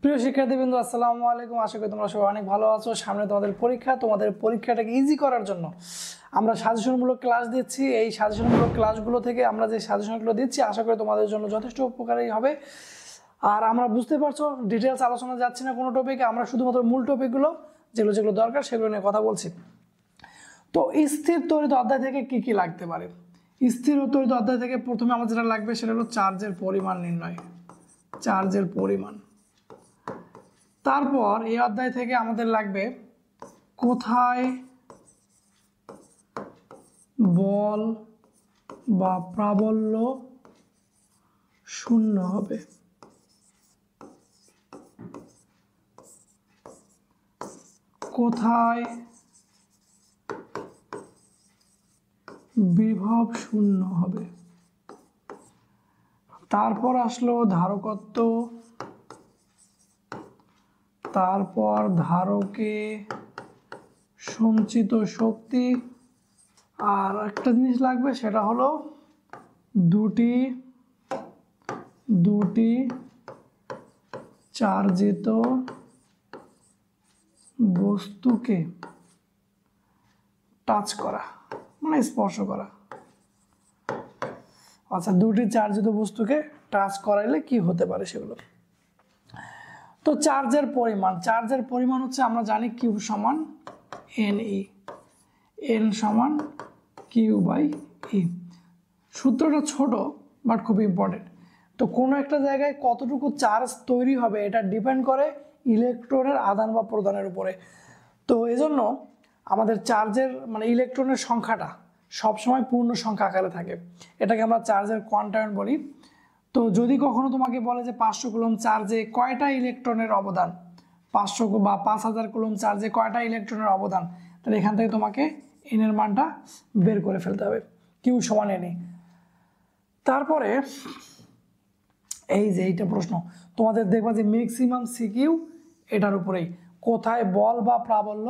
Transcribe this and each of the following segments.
প্রিয় শিক্ষার্থীবৃন্দ, আসসালামু আলাইকুম। আশা করি তোমরা সবাই অনেক ভালো আছো। সামনে তোমাদের পরীক্ষা, তোমাদের পরীক্ষাটাকে ইজি করার জন্য আমরা সাজেশনমূলক ক্লাস দিচ্ছি। এই সাজেশনমূলক ক্লাসগুলো থেকে আমরা যে সাজেশনগুলো দিচ্ছি আশা করি তোমাদের জন্য যথেষ্ট উপকারী হবে। আর আমরা বুঝতে পারছো ডিটেলস আলোচনা যাচ্ছি না কোনো টপিকে, আমরা শুধুমাত্র মূল টপিকগুলো যেগুলো যেগুলো দরকার সেগুলো নিয়ে কথা বলছি। তো স্থির ত্বরিত অধ্যায় থেকে কি কি লাগতে পারে? স্থির ও ত্বরিত অধ্যায় থেকে প্রথমে আমার যেটা লাগবে সেটা হলো চার্জের পরিমাণ নির্ণয়, চার্জের পরিমাণ। তারপর এই অধ্যায় থেকে আমাদের লাগবে কোথায় বল বা প্রাবল্য শূন্য হবে, কোথায় বিভব শূন্য হবে। তারপর আসলো ধারকত্ব, তারপর ধারকে সঞ্চিত শক্তি, আর একটা জিনিস লাগবে সেটা হলো দুটি চার্জিত বস্তুকে টাচ করা, মানে স্পর্শ করা। আচ্ছা, দুটি চার্জিত বস্তুকে টাচ করাইলে কি হতে পারে সেগুলো। তো চার্জের পরিমাণ হচ্ছে আমরা জানি কিউ সমান এন ই, এন সমান কিউ বাই ই। সূত্রটা ছোট বাট খুব ইম্পর্টেন্ট। তো কোনো একটা জায়গায় কতটুকু চার্জ তৈরি হবে এটা ডিপেন্ড করে ইলেকট্রনের আদান বা প্রদানের উপরে। তো এজন্য আমাদের চার্জের মানে ইলেকট্রনের সংখ্যাটা সবসময় পূর্ণ সংখ্যা আকারে থাকে, এটাকে আমরা চার্জের কোয়ান্টায়ন বলি। তো যদি কখনো তোমাকে বলে যে 500 কুলম্ব চার্জে কয়টা ইলেকট্রনের অবদান, 500 বা 5000 কুলম্ব চার্জে কয়টা ইলেকট্রনের অবদান, তাহলে এখান থেকে তোমাকে এন এর মানটা বের করে ফেলতে হবে, কিউ সমান এন। তারপরে এই যে এইটা প্রশ্ন তোমাদের দেখবা যে ম্যাক্সিমাম সিকিউ এটার উপরেই, কোথায় বল বা প্রাবল্য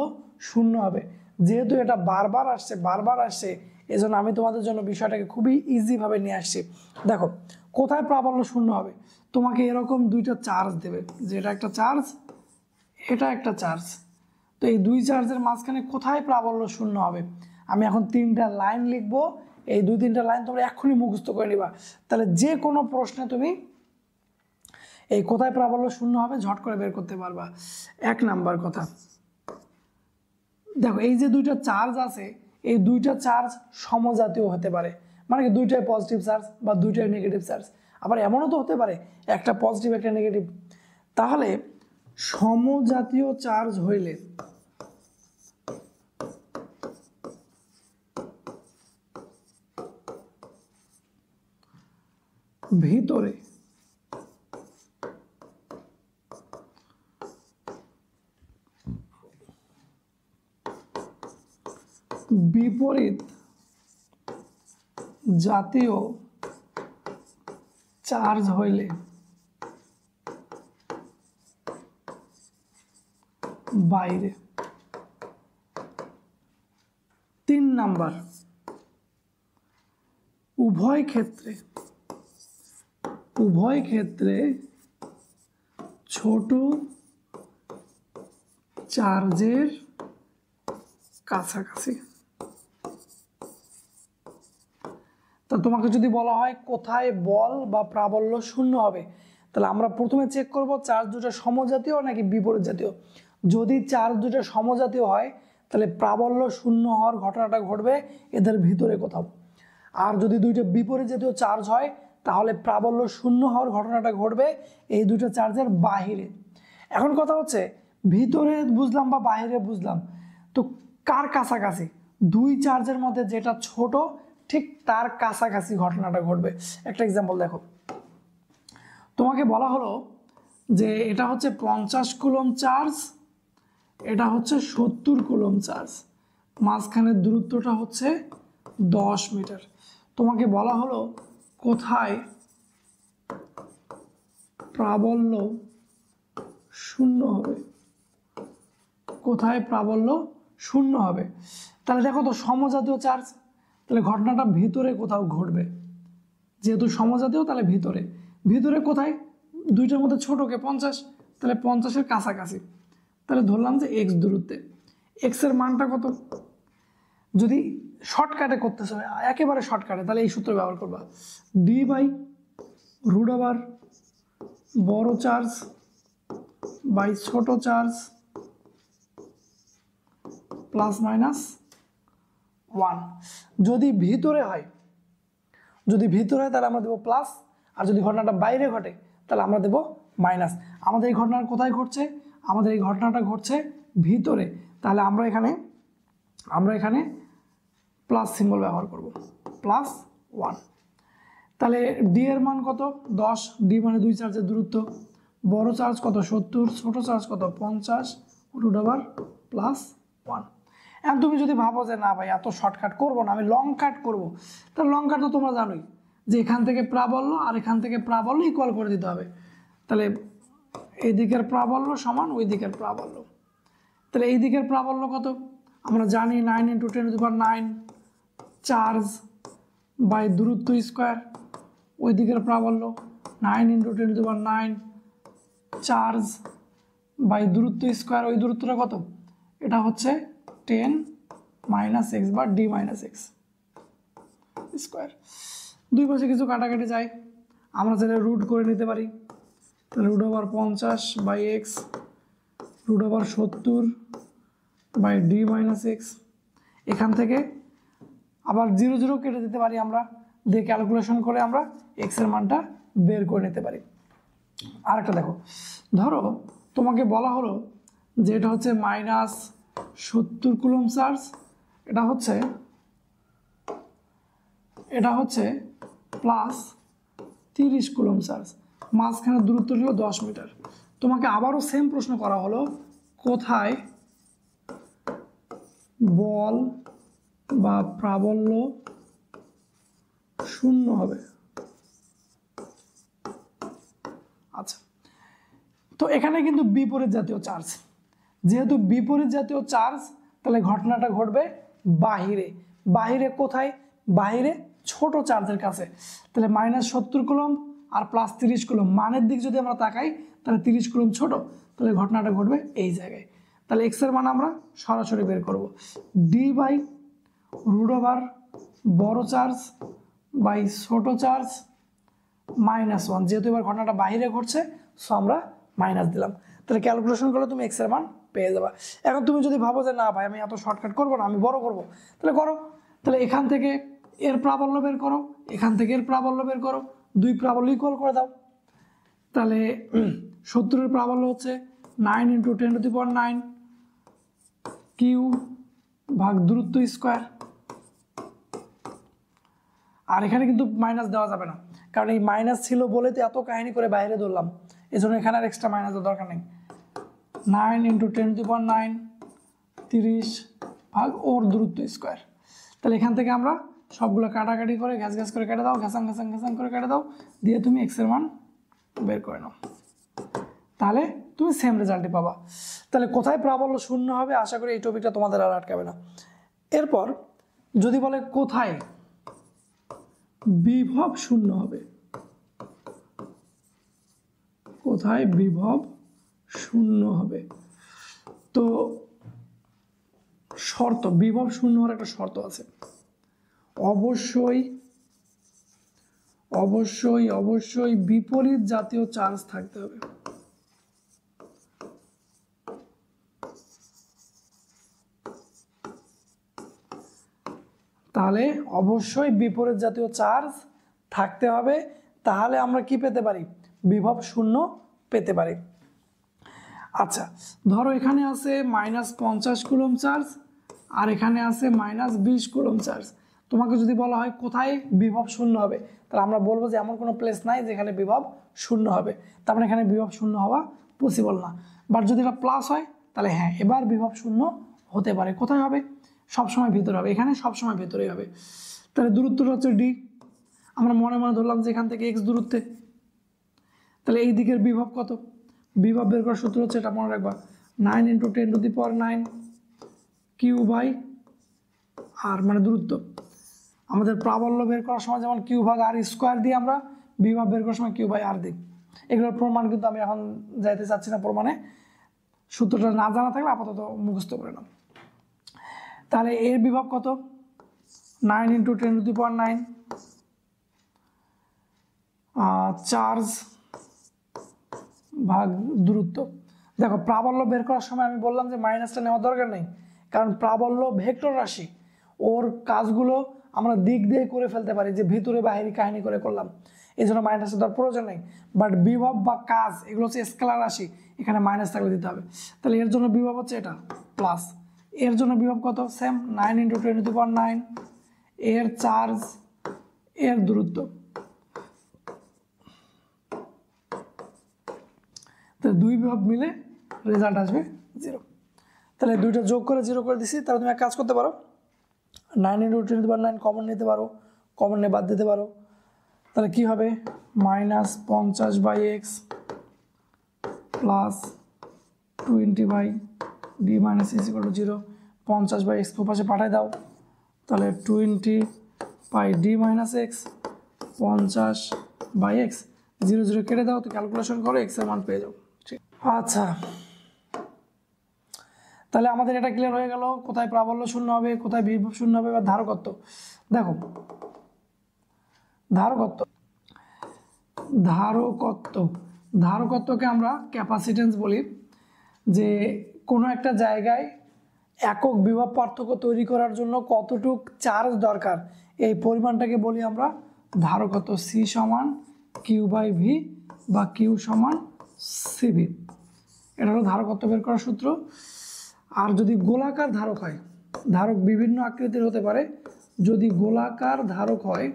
শূন্য হবে। যেহেতু এটা বারবার আসছে এজন্য আমি তোমাদের জন্য বিষয়টাকে খুবই ইজিভাবে নিয়ে আসছি। দেখো, কোথায় প্রাবল্য শূন্য হবে, তোমাকে এরকম দুইটা চার্জ দেবে, যে এটা একটা চার্জ, এটা একটা চার্জ। তো এই দুই চার্জের মাঝখানে কোথায় প্রাবল্য শূন্য হবে, আমি এখন 3টা লাইন লিখবো। এই 2-3টা লাইন তোমরা এক্ষুনি মুখস্থ করে নিবা, তাহলে যে কোনো প্রশ্নে তুমি এই কোথায় প্রাবল্য শূন্য হবে ঝট করে বের করতে পারবা। 1 নাম্বার কথা, দেখো এই যে দুইটা চার্জ আছে, এই দুইটা চার্জ সমজাতীয় হতে পারে, মানে কি দুইটাই পজিটিভ চার্জ বা দুইটাই নেগেটিভ চার্জ। আবার এমনও তো হতে পারে একটা পজিটিভ একটা নেগেটিভ। তাহলে সমজাতীয় চার্জ হইলে ভিতরে বিপরীত জাতীয় চার্জ হইলে বাইরে। 3 নাম্বার, উভয় ক্ষেত্রে ছোট চার্জের কাছাকাছি। তা তোমাকে যদি বলা হয় কোথায় বল বা প্রাবল্য শূন্য হবে, তাহলে আমরা প্রথমে চেক করব চার্জ দুটো সমজাতীয় নাকি বিপরীত জাতীয়। যদি চার্জ দুটো সমজাতীয় হয় তাহলে প্রাবল্য শূন্য হওয়ার ঘটনাটা ঘটবে এদের ভিতরে কোথাও। আর যদি দুইটা বিপরীত জাতীয় চার্জ হয় তাহলে প্রাবল্য শূন্য হওয়ার ঘটনাটা ঘটবে এই দুটো চার্জের বাহিরে। এখন কথা হচ্ছে ভিতরে বুঝলাম বা বাহিরে বুঝলাম, তো কার কাছাকাছি? দুই চার্জের মধ্যে যেটা ছোট ঠিক তার কাছাকাছি ঘটনাটা ঘটবে। একটা এক্সাম্পল দেখো, তোমাকে বলা হলো যে এটা হচ্ছে 50 কুলম্ব চার্জ, এটা হচ্ছে 70 কুলম্ব চার্জ, মাঝখানের দূরত্বটা হচ্ছে 10 মিটার। তোমাকে বলা হলো কোথায় প্রাবল্য শূন্য হবে, কোথায় প্রাবল্য শূন্য হবে। তাহলে দেখো তো সমজাতীয় চার্জ, তাহলে ঘটনাটা ভিতরে কোথাও ঘটবে, যেহেতু সমজাতীয় তাহলে ভিতরে। ভিতরে কোথায়? দুইটার মধ্যে ছোটকে 50, তাহলে 50-এর কাছাকাছি, তাহলে ধরলাম যে এক্স দূরত্বে। এক্সের মানটা কত? যদি শর্টকাটে করতেছে একেবারে শর্টকাটে, তাহলে এই সূত্র ব্যবহার করবা, ডি বাই রুট ওভার বড় চার্জ বাই ছোট চার্জ প্লাস মাইনাস 1। যদি ভিতরে হয় তাহলে আমরা দেবো প্লাস, আর যদি ঘটনাটা বাইরে ঘটে তাহলে আমরা দেবো মাইনাস। আমাদের এই ঘটনাটা কোথায় ঘটছে? আমাদের এই ঘটনাটা ঘটছে ভিতরে, তাহলে আমরা এখানে প্লাস সিম্বল ব্যবহার করব, +1। তাহলে ডি এর মান কত? 10। ডি মানে 2 চার্জের দূরত্ব। বড় চার্জ কত? 70। ছোট চার্জ কত? 50 রুট ওভার +1। এখন তুমি যদি ভাবো যে না ভাই এত শর্টকাট করবো না, আমি লং কাট করবো, তাহলে লং কাট তো তোমরা জানোই যে এখান থেকে প্রাবল্য আর এখান থেকে প্রাবল্য ইকুয়াল করে দিতে হবে। তাহলে এই দিকের প্রাবল্য সমান ওই দিকের প্রাবল্য। তাহলে এই দিকের প্রাবল্য কত? আমরা জানি 9 × 10⁹ চার্জ বাই দূরত্ব স্কোয়ার। ওই দিকের প্রাবল্য 9 × 10⁹ চার্জ বাই দূরত্ব স্কোয়ার। ওই দূরত্বটা কত? এটা হচ্ছে 10 - x বা d - x স্কোয়ার। দুই পাশে কিছু কাটাকাটি যায়, আমরা চাইলে রুট করে নিতে পারি। তাহলে root over 50 by x root over 70 by d - x। এখান থেকে আবার 0 0 কেটে দিতে পারি আমরা, দিয়ে ক্যালকুলেশন করে আমরা এক্সের মানটা বের করে নিতে পারি। আরেকটা দেখো, ধরো তোমাকে বলা হলো যে এটা হচ্ছে -70 কুলম্ব চার্জ, এটা হচ্ছে +30 কুলম্ব চার্জ, মাঝখানে দূরত্ব হলো 10 মিটার। তোমাকে আবারও সেম প্রশ্ন করা হলো, কোথায় বল বা প্রাবল্য শূন্য হবে? আচ্ছা, তো এখানে কিন্তু বিপরীত জাতীয় চার্জ, যেহেতু বিপরীত জাতীয় চার্জ তাহলে ঘটনাটা ঘটবে বাহিরে। কোথায়? বাহিরে ছোট চার্জের কাছে। তাহলে -70 কুলম্ব আর +30 কুলম্ব, মানের দিক যদি আমরা তাকাই তাহলে 30 কুলম্ব ছোট, তাহলে ঘটনাটা ঘটবে এই জায়গায়। তাহলে এক্স এর মান আমরা সরাসরি বের করব, ডি বাই রুট ওভার বড় চার্জ বাই ছোট চার্জ -1। যেহেতু এবার ঘটনাটা বাইরে ঘটছে, সো আমরা মাইনাস দিলাম। তাহলে ক্যালকুলেশন করলে তুমি এক্স এর মান পেয়ে যাবা। এখন তুমি যদি ভাবো যে না ভাই আমি এত শর্টকাট করবো না, আমি বড় করবো, তাহলে করো। তাহলে এখান থেকে এর প্রাবল্য বের করো, এখান থেকে এর প্রাবল্য বের করো, দুই প্রাবল্য ইকুয়াল করে দাও। তাহলে 70-এর প্রাবল্য হচ্ছে 9 × 10⁹ কিউ ভাগ দূরত্ব স্কোয়ার। আর এখানে কিন্তু মাইনাস দেওয়া যাবে না, কারণ এই মাইনাস ছিল বলে তো এত কাহিনী করে বাইরে ধরলাম, এই জন্য এখানে আর এক্সট্রা মাইনাস দেওয়ার দরকার নেই। 9 × 10⁹ 30 ভাগ ওর দূরত্ব স্কোয়ার। তাহলে এখান থেকে আমরা সবগুলো কাটাকাটি করে ঘ্যাস করে কেটে দাও, ঘ্যাসাং করে কেটে দাও, দিয়ে তুমি এক্সের মান বের করে নাও, তাহলে তুমি সেম রেজাল্টই পাবা। তাহলে কোথায় প্রাবল্য শূন্য হবে, আশা করি এই টপিকটা তোমাদের আর আটকাবে না। এরপর যদি বলে কোথায় বিভব শূন্য হবে, কোথায় বিভব শূন্য হবে, তো শর্ত, বিভব শূন্য হওয়ার একটা শর্ত আছে, অবশ্যই বিপরীত জাতীয় চার্জ থাকতে হবে। তাহলে অবশ্যই বিপরীত জাতীয় চার্জ থাকতে হবে, তাহলে আমরা কি পেতে পারি? বিভব শূন্য পেতে পারি। আচ্ছা, ধরো এখানে আছে -50 কুলম্ব চার্জ আর এখানে আছে -20 কুলম্ব চার্জ। তোমাকে যদি বলা হয় কোথায় বিভব শূন্য হবে, তাহলে আমরা বলবো যে এমন কোনো প্লেস নাই যেখানে বিভব শূন্য হবে, তার মানে এখানে বিভব শূন্য হওয়া পসিবল না। বাট যদি এটা প্লাস হয় তাহলে হ্যাঁ, এবার বিভব শূন্য হতে পারে। কোথায় হবে? সবসময় ভিতরে হবে, এখানে সবসময় ভেতরেই হবে। তাহলে দূরত্বটা হচ্ছে ডি, আমরা মনে ধরলাম যে এখান থেকে এক্স দূরত্বে। তাহলে এই দিকের বিভব কত? বিভব বের করার সূত্র হচ্ছে, এটা মনে রাখবা, 9 × 10⁹ কিউ বাই আর, মানে দূরত্ব। আমাদের প্রাবল্য বের করার সময় যেমন কিউ ভাগ আর স্কোয়ার দিয়ে আমরা বিভব বের করার সময় কিউ বাই আর দিই। এগুলোর প্রমাণ কিন্তু আমি এখন যাইতে চাচ্ছি না প্রমাণে, সূত্রটা না জানা থাকলে আপাতত মুখস্থ করে নাও। তাহলে এর বিভব কত? 9 × 10⁹ চার্জ ভাগ দূরত্ব। দেখো প্রাবল্য বের করার সময় আমি বললাম যে মাইনাসটা নেওয়ার দরকার নেই, কারণ প্রাবল্য ভেক্টর রাশি, ওর কাজগুলো আমরা দিক দিয়ে করে ফেলতে পারি, যে ভিতরে বাহিরে কাহিনী করে করলাম, এই জন্য মাইনাসের দেওয়ার প্রয়োজন নেই। বাট বিভব বা কাজ এগুলো হচ্ছে স্কেলার রাশি, এখানে মাইনাস থাকলে দিতে হবে। তাহলে এর জন্য বিভব হচ্ছে এটা প্লাস, এর জন্য বিভব কত? সেম 9 × 10⁹, এর চার্জ এর দূরত্ব। তাহলে দুই বিভব মিলে রেজাল্ট আসবে 0। তাহলে দুইটা যোগ করে 0 করে দিছি। তাহলে তুমি এক কাজ করতে পারো, 9 × 10⁹ কমন নিতে পারো, কমন নিয়ে বাদ দিতে পারো। তাহলে কি হবে? -50/x plus 20/d - x = 0। 50/x পাশে পাঠায় দাও, তাহলে 20/d - x 50/x 0 0 কেটে দাও, তো ক্যালকুলেশন করো, x এর মান পেয়ে যাও। ঠিক, আচ্ছা তাহলে আমাদের এটা ক্লিয়ার হয়ে গেল, কোথায় প্রাবল্য শূন্য হবে, কোথায় বিভব শূন্য হবে, বা ধারকত্ব। দেখো ধারকত্বকে আমরা ক্যাপাসিটেন্স বলি, যে কোনো একটা জায়গায় একক বিভব পার্থক্য তৈরি করার জন্য কতটুক চার্জ দরকার, এই পরিমাণটাকে বলি আমরা ধারকত্ব। C = Q/V বা Q = CV, এটা হলো ধারকত্ব বের করার সূত্র। আর যদি গোলাকার ধারক হয়, ধারক বিভিন্ন আকৃতির হতে পারে, যদি গোলাকার ধারক হয়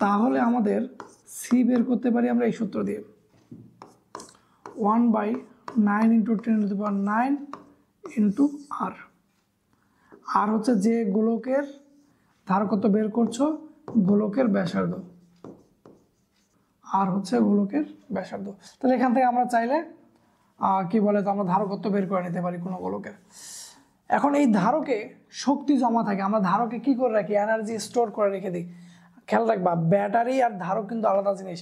তাহলে আমাদের C বের করতে পারি আমরা এই সূত্র দিয়ে, 1/9 × 10⁹ R। আর হচ্ছে যে গোলকের ধারকত্ব বের করছো, গোলকের ব্যাসার্ধ, আর হচ্ছে গোলকের ব্যাসার্ধ। তাহলে এখান থেকে আমরা চাইলে কি বলে, তো আমরা ধারকত্ব বের করে নিতে পারি কোনো গোলকের। এখন এই ধারকে শক্তি জমা থাকে, আমরা ধারকে কি করে রাখি? এনার্জি স্টোর করে রেখে দিই। খেয়াল রাখবা, ব্যাটারি আর ধারক কিন্তু আলাদা জিনিস।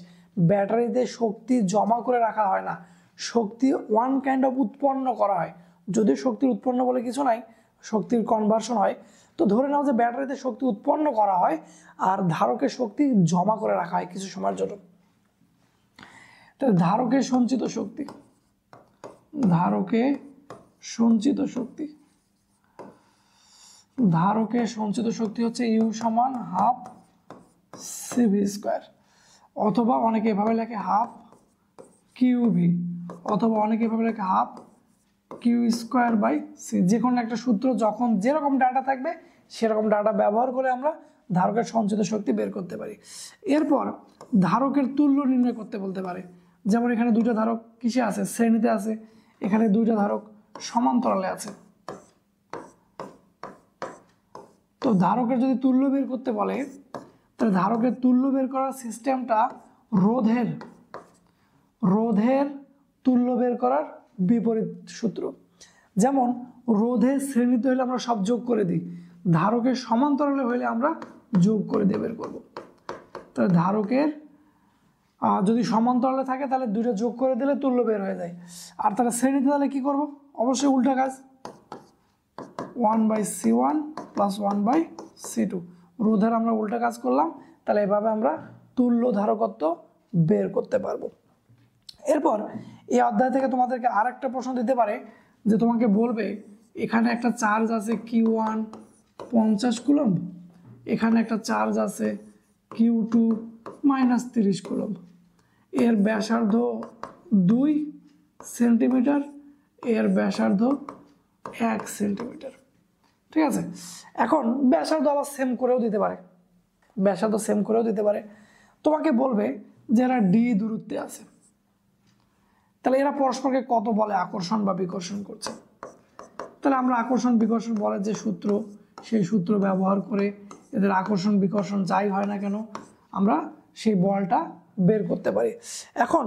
ব্যাটারিতে শক্তি জমা করে রাখা হয় না, শক্তি ওয়ান কাইন্ড অফ উৎপন্ন করা হয়। যদি শক্তির উৎপন্ন বলে কিছু নাই, শক্তির কনভার্সন হয়। তো ধরে নাও যে ব্যাটারিতে শক্তি উৎপন্ন করা হয় আর ধারকে শক্তি জমা করে রাখা হয় কিছু সময়ের জন্য। তাহলে ধারকে সঞ্চিত শক্তি, ধারকে সঞ্চিত শক্তি হচ্ছে U = 1/2 CV², অথবা অনেকে এভাবে লেখে 1/2 QV, অথবা অনেকে এভাবে লেখে 1/2 Q²/C। যে কোনো একটা সূত্র, যখন যেরকম ডাটা থাকবে সেরকম ডাটা ব্যবহার করে আমরা ধারকের সঞ্চিত শক্তি বের করতে পারি। এরপর ধারকের তুল্য নির্ণয় করতে বলতে পারে। যেমন এখানে দুইটা ধারক কিসে আছে? শ্রেণীতে আছে। এখানে দুইটা ধারক সমান্তরালে আছে। তো ধারকের যদি তুল্য বের করতে বলে, তাহলে ধারকের তুল্য বের করার সিস্টেমটা রোধের তুল্য বের করার বিপরীত সূত্র। যেমন রোধের শ্রেণীতে হলে আমরা সব যোগ করে দিই, ধারকের সমান্তরালে হলে আমরা যোগ করে দিয়ে বের করব। তাহলে ধারকের যদি সমান্তরালে থাকে তাহলে দুইটা যোগ করে দিলে তুল্য বের হয়ে যায়। আর তাহলে শ্রেণীতে তাহলে কি করব? অবশ্যই উল্টা কাজ, 1/C1 + 1/C2। রোধের আমরা উল্টা কাজ করলাম। তাহলে এভাবে আমরা তুল্য ধারকত্ব বের করতে পারবো। এরপর এই অধ্যায় থেকে তোমাদেরকে আর একটা প্রশ্ন দিতে পারে, যে তোমাকে বলবে এখানে একটা চার্জ আছে Q1 50 কুলম্ব, এখানে একটা চার্জ আছে Q2 -30 কুলম্ব, এর ব্যাসার্ধ 2 সেন্টিমিটার, এর ব্যাসার্ধ 1 সেন্টিমিটার। ঠিক আছে, এখন ব্যাসার্ধ আবার সেম করেও দিতে পারে, তোমাকে বলবে যে এরা D দূরত্বে আছে, তাহলে এরা পরস্পরকে কত বলে আকর্ষণ বা বিকর্ষণ করছে। তাহলে আমরা আকর্ষণ বিকর্ষণ বলের যে সূত্র, সেই সূত্র ব্যবহার করে এদের আকর্ষণ বিকর্ষণ যাই হয় না কেন আমরা সেই বলটা বের করতে পারি। এখন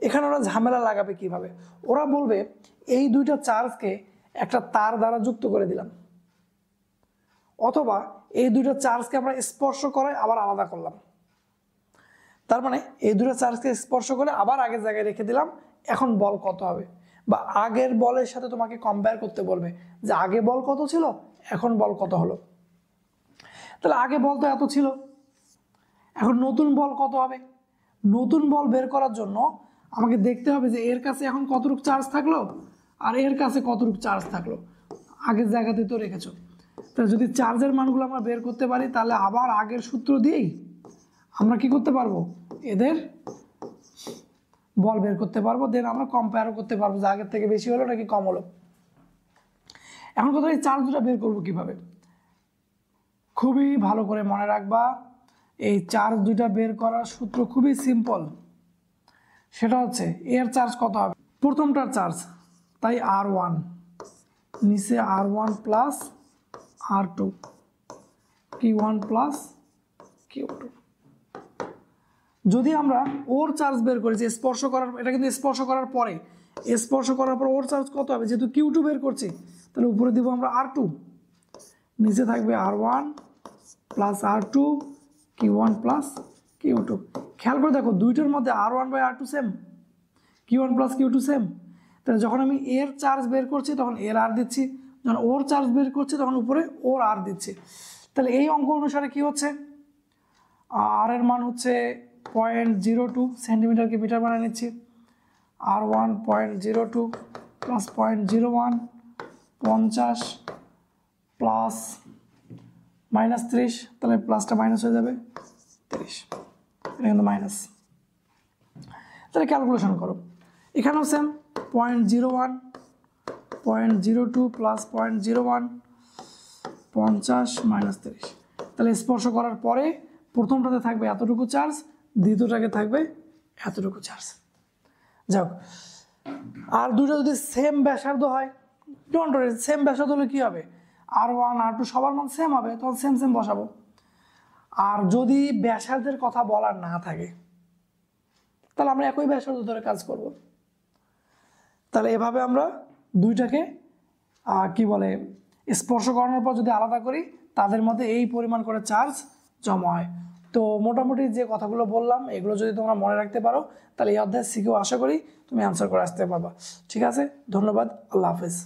এখানে ওরা ঝামেলা লাগাবে কিভাবে? ওরা বলবে এই দুইটা চার্জকে একটা তার দ্বারা যুক্ত করে দিলাম, অথবা এই দুইটা চার্জকে আমরা স্পর্শ করে আবার আলাদা করলাম। তার মানে এই দুটো চার্জকে স্পর্শ করে আবার আগের জায়গায় রেখে দিলাম, এখন বল কত হবে, বা আগের বলের সাথে তোমাকে কম্পেয়ার করতে বলবে যে আগে বল কত ছিল, এখন বল কত হলো। তাহলে আগে বল তো এত ছিল, এখন নতুন বল কত হবে। নতুন বল বের করার জন্য আমাকে দেখতে হবে যে এর কাছে এখন কতটুকু চার্জ থাকলো আর এর কাছে কতটুকু চার্জ থাকলো, আগের জায়গাতে তো রেখেছো। তাহলে যদি চার্জের মানগুলো আমরা বের করতে পারি তাহলে আবার আগের সূত্র দিয়েই আমরা কি করতে পারবো, এদের বল বের করতে পারবো, দেন আমরা কম্পেয়ারও করতে পারবো যে আগের থেকে বেশি হলো নাকি কম হলো। এখন কথা এই চার্জ দুটো বের করবো কিভাবে, খুবই ভালো করে মনে রাখবা, এই চার্জ দুইটা বের করার সূত্র খুবই সিম্পল। সেটা হচ্ছে এর চার্জ কত হবে, প্রথমটার চার্জ, তাই R1 নিচে R1 plus R2 Q1 plus Q2। যদি আমরা ওর চার্জ বের করি যে স্পর্শ করার, এটা কিন্তু স্পর্শ করার পরে, স্পর্শ করার পর ওর চার্জ কত হবে, যেহেতু Q2 বের করছি তাহলে উপরে দিব আমরা R2, নিচে থাকবে R1 plus R2 Q1 plus Q2। খেয়াল করে দেখো দুইটার মধ্যে R1/R2 same, Q1 plus Q2 same. তাহলে যখন আমি এর চার্জ বের করছি তখন এর আর দিচ্ছি, যখন ওর চার্জ বের করছি তখন উপরে ওর আর দিচ্ছি। তাহলে এই অঙ্ক অনুসারে কি হচ্ছে, আর এর মান হচ্ছে 0.02 সেন্টিমিটারকে মিটার বানিয়ে নিচ্ছি, R1 0.02 প্লাস 0.01 50 প্লাস -30, তাহলে প্লাসটা মাইনাস হয়ে যাবে 30, এটা কিন্তু মাইনাস। তাহলে ক্যালকুলেশন করো, এখানেও সেম 0.01 0.02 প্লাস 0.01 50 -30। তাহলে স্পর্শ করার পরে প্রথমটাতে থাকবে এতটুকু চার্জ, দ্বিতীয়টাকে থাকবে এতটুকু চার্জ। যাক, আর দুটো যদি সেম ব্যাসার্ধ হয়, ডোন্ট ওয়ারি, সেম ব্যাসার্ধ হলে কী হবে, R1 R2 সবার মান সেম হবে, তখন সেম সেম বসাবো। আর যদি ব্যাসার্ধের কথা বলার না থাকে তাহলে আমরা একই ব্যাসার্ধ ধরে কাজ করব। তাহলে এভাবে আমরা দুইটাকে কি বলে স্পর্শ করানোর পর যদি আলাদা করি তাদের মধ্যে এই পরিমাণ করে চার্জ জমা হয়। তো মোটামুটি যে কথাগুলো বললাম এগুলো যদি তোমরা মনে রাখতে পারো তাহলে এই অধ্যায় শিখেও আশা করি তুমি অ্যান্সার করে আসতে পারবা। ঠিক আছে, ধন্যবাদ, আল্লাহ হাফেজ।